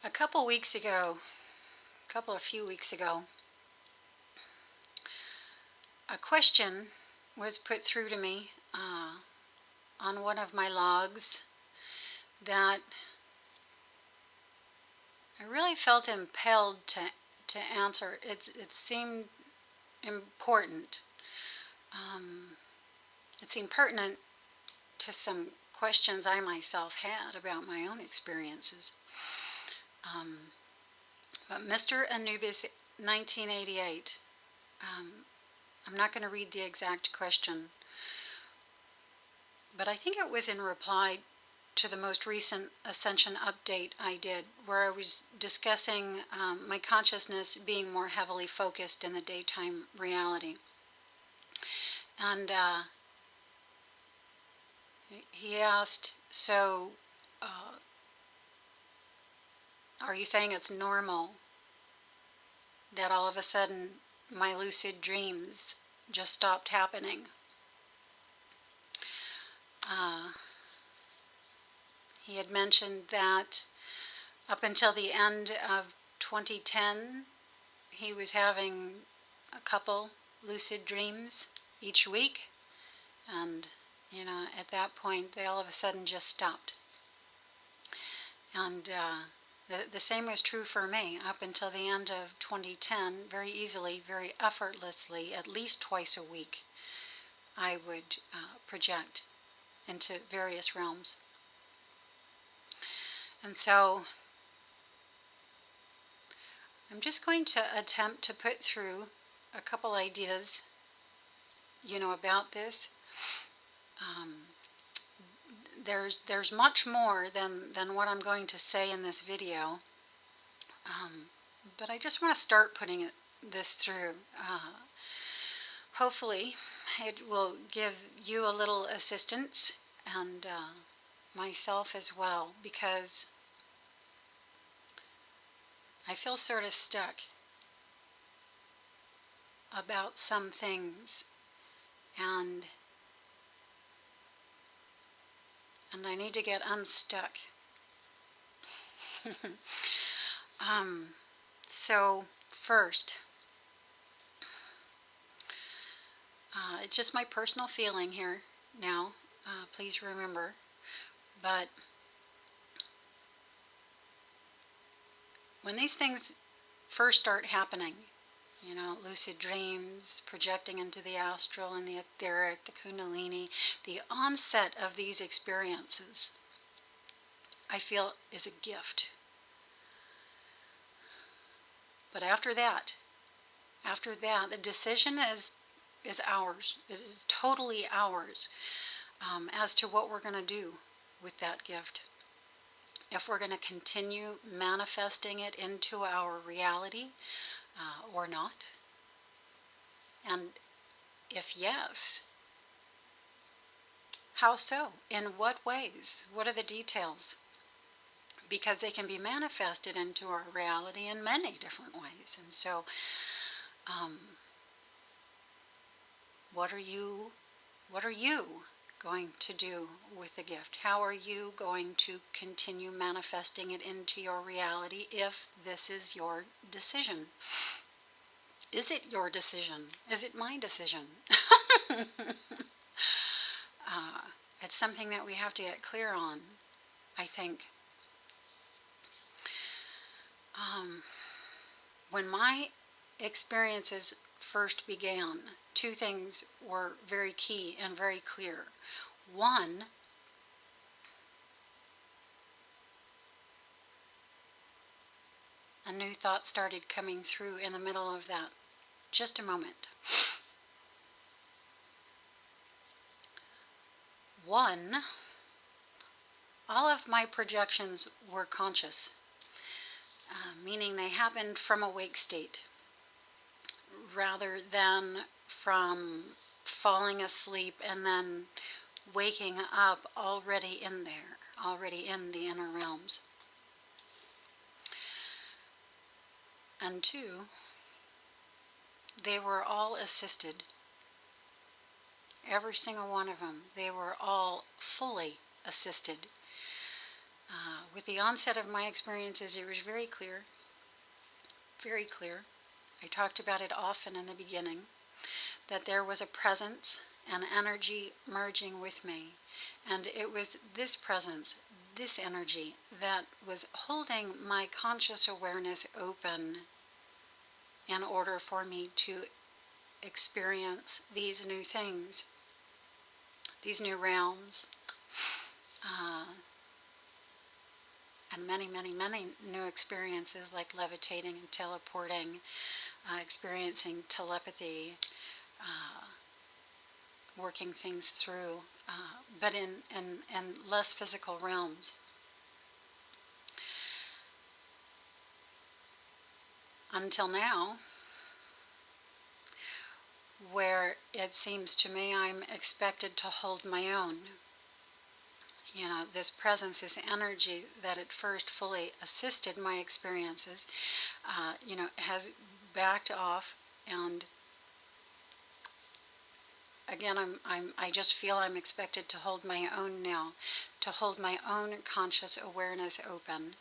A few weeks ago, a question was put through to me on one of my logs that I really felt impelled to answer. It seemed important. It seemed pertinent to some questions I myself had about my own experiences. But Mr. Anubis 1988, I'm not going to read the exact question, but I think it was in reply to the most recent Ascension update I did, where I was discussing my consciousness being more heavily focused in the daytime reality. And he asked, so are you saying it's normal that all of a sudden my lucid dreams just stopped happening? He had mentioned that up until the end of 2010, he was having a couple lucid dreams each week, and at that point they all of a sudden just stopped. And the same was true for me up until the end of 2010. Very easily, very effortlessly, at least twice a week, I would project into various realms. And so I'm just going to attempt to put through a couple ideas, about this. There's much more than what I'm going to say in this video, but I just want to start putting this through. Hopefully it will give you a little assistance, and myself as well, because I feel sort of stuck about some things, and I need to get unstuck. So first, it's just my personal feeling here now, please remember, but when these things first start happening, lucid dreams, projecting into the astral and the etheric, the kundalini, the onset of these experiences, I feel is a gift. But after that, the decision is ours. It is totally ours, as to what we're going to do with that gift. If we're going to continue manifesting it into our reality or not. And if yes, how so? In what ways? What are the details? Because they can be manifested into our reality in many different ways. And so, what are you going to do with the gift? How are you going to continue manifesting it into your reality if this is your decision? Is it your decision? Is it my decision? It's something that we have to get clear on, I think. When my experiences first began, two things were very key and very clear. One, a new thought started coming through in the middle of that. Just a moment. One, all of my projections were conscious, meaning they happened from a wake state rather than from falling asleep and then waking up already in there, already in the inner realms. And two, they were all assisted. Every single one of them. They were all fully assisted with the onset of my experiences, it was very clear, very clear. I talked about it often in the beginning, that there was a presence and energy merging with me. And it was this presence, this energy, that was holding my conscious awareness open in order for me to experience these new things, these new realms, and many, many, many new experiences like levitating and teleporting, experiencing telepathy, working things through, but in less physical realms. Until now, where it seems to me I'm expected to hold my own. You know, this presence, this energy that at first fully assisted my experiences, has backed off, and again, I just feel I'm expected to hold my own now, to hold my own conscious awareness open,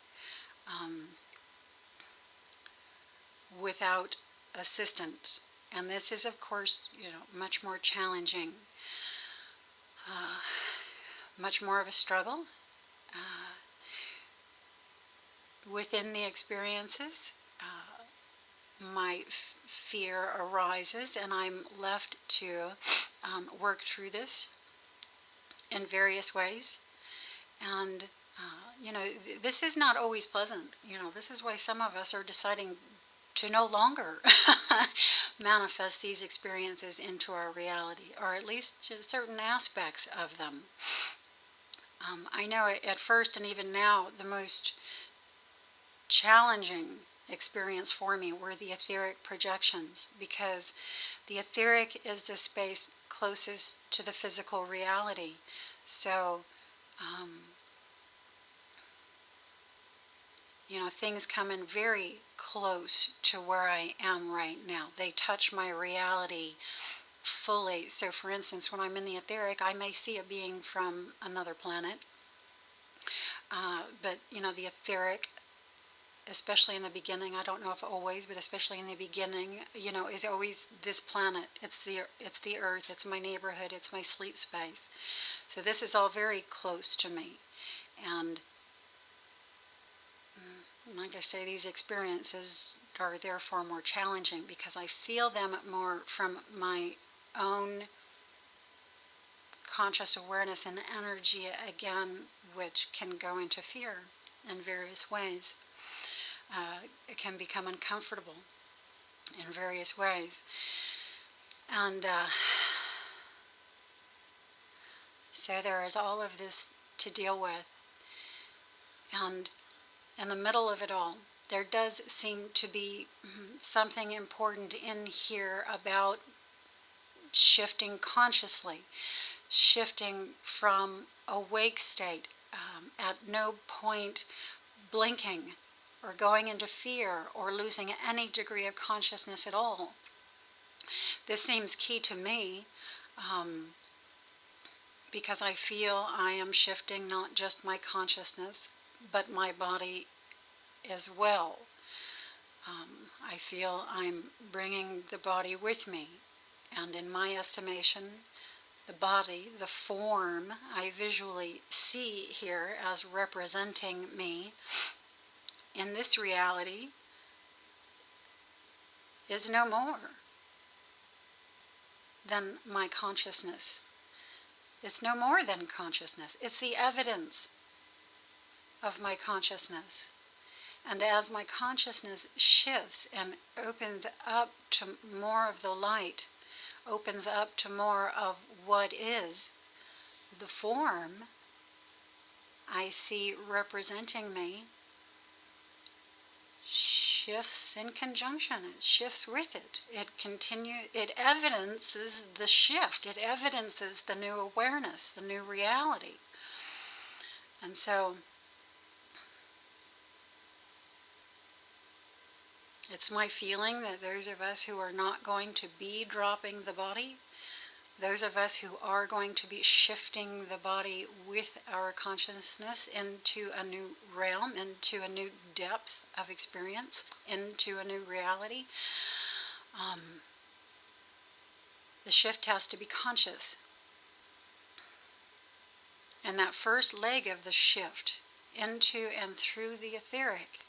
without assistance. And this is, of course, much more challenging, much more of a struggle within the experiences. My fear arises, and I'm left to work through this in various ways. And, this is not always pleasant. This is why some of us are deciding to no longer manifest these experiences into our reality, or at least just certain aspects of them. I know at first, and even now, the most challenging experience for me were the etheric projections, because the etheric is the space closest to the physical reality. So, things come in very close to where I am right now. They touch my reality fully. So, for instance, when I'm in the etheric, I may see a being from another planet. But, the etheric, especially in the beginning, I don't know if always, but especially in the beginning, is always this planet. It's the earth, it's my neighborhood, it's my sleep space. So this is all very close to me. And like I say, these experiences are therefore more challenging because I feel them more from my own conscious awareness and energy again, which can go into fear in various ways. It can become uncomfortable in various ways. And so there is all of this to deal with. And in the middle of it all, there does seem to be something important in here about shifting consciously, shifting from awake state, at no point blinking or going into fear or losing any degree of consciousness at all. This seems key to me, because I feel I am shifting not just my consciousness, but my body as well. I feel I'm bringing the body with me, and in my estimation, the body, the form I visually see here as representing me in this reality, is no more than my consciousness. It's no more than consciousness. It's the evidence of my consciousness. And as my consciousness shifts and opens up to more of the light, opens up to more of what is, the form I see representing me shifts in conjunction. It shifts with it. It evidences the shift. It evidences the new awareness, the new reality. And so it's my feeling that those of us who are not going to be dropping the body those of us who are going to be shifting the body with our consciousness into a new realm, into a new depth of experience, into a new reality, the shift has to be conscious. And that first leg of the shift into and through the etheric,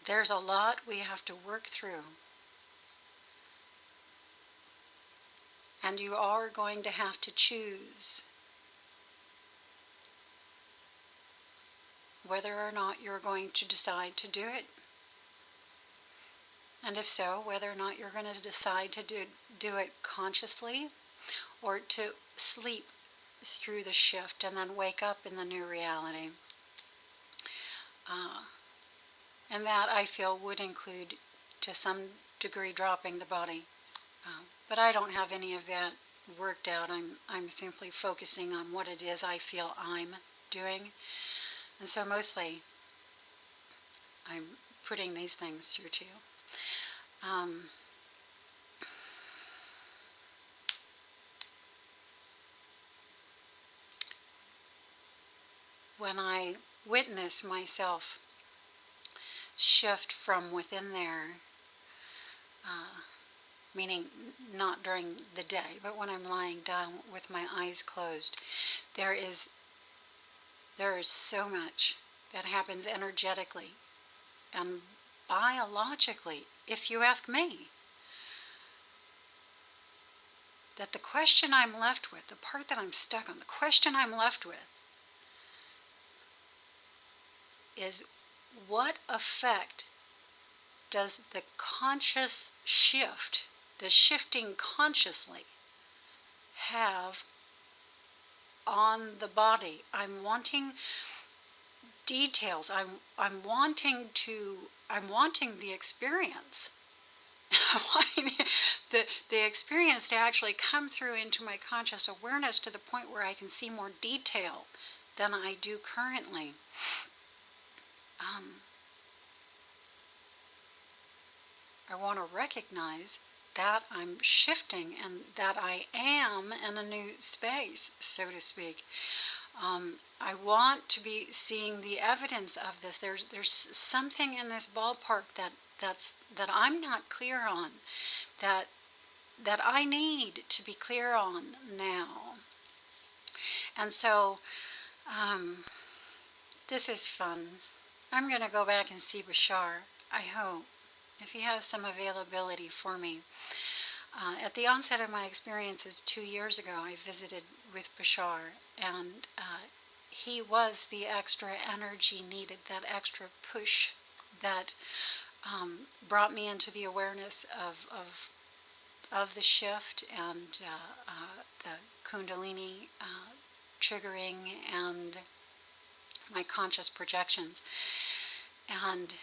there's a lot we have to work through. And you are going to have to choose whether or not you're going to decide to do it. And if so, whether or not you're going to decide to do it consciously, or to sleep through the shift and then wake up in the new reality. And that, I feel, would include, to some degree, dropping the body. But I don't have any of that worked out. I'm simply focusing on what it is I feel I'm doing. And so mostly, I'm putting these things through to you. When I witness myself shift from within there, meaning not during the day, but when I'm lying down with my eyes closed, there is so much that happens energetically and biologically, if you ask me, that the question I'm left with, the part that I'm stuck on, the question I'm left with is, what effect does the conscious shift, the shifting consciously, have on the body? I'm wanting details. I'm wanting the experience. I'm wanting the experience to actually come through into my conscious awareness to the point where I can see more detail than I do currently. I want to recognize that I'm shifting and that I am in a new space, so to speak. I want to be seeing the evidence of this. There's something in this ballpark that I'm not clear on, that I need to be clear on now. And so this is fun. I'm going to go back and see Bashar, I hope, if he has some availability for me. At the onset of my experiences 2 years ago, I visited with Bashar, and he was the extra energy needed, that extra push that brought me into the awareness of the shift and the Kundalini triggering and my conscious projections. And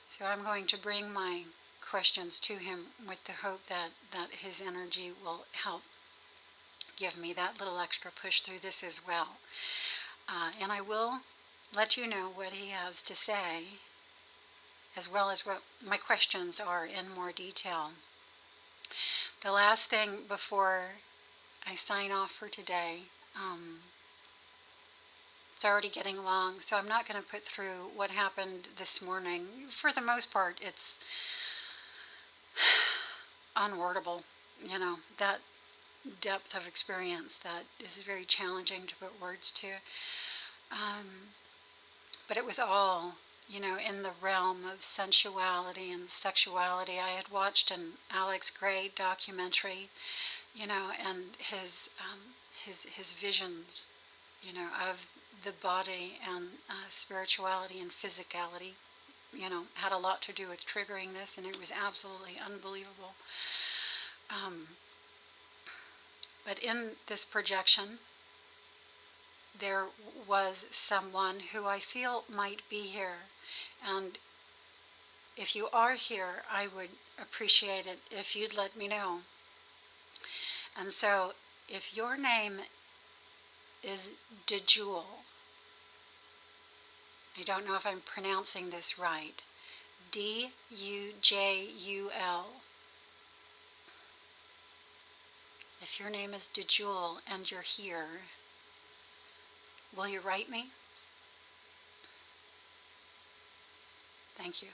so I'm going to bring my questions to him with the hope that his energy will help give me that little extra push through this as well. And I will let you know what he has to say, as well as what my questions are in more detail. The last thing before I sign off for today, it's already getting long, so I'm not going to put through what happened this morning. For the most part, it's unwordable, that depth of experience that is very challenging to put words to. But it was all, in the realm of sensuality and sexuality. I had watched an Alex Gray documentary, and his visions, of the body and spirituality and physicality, had a lot to do with triggering this, and it was absolutely unbelievable. But in this projection, there was someone who I feel might be here. And if you are here, I would appreciate it if you'd let me know. And so, if your name is DeJewel, I don't know if I'm pronouncing this right. Dujul. If your name is Dujul and you're here, will you write me? Thank you.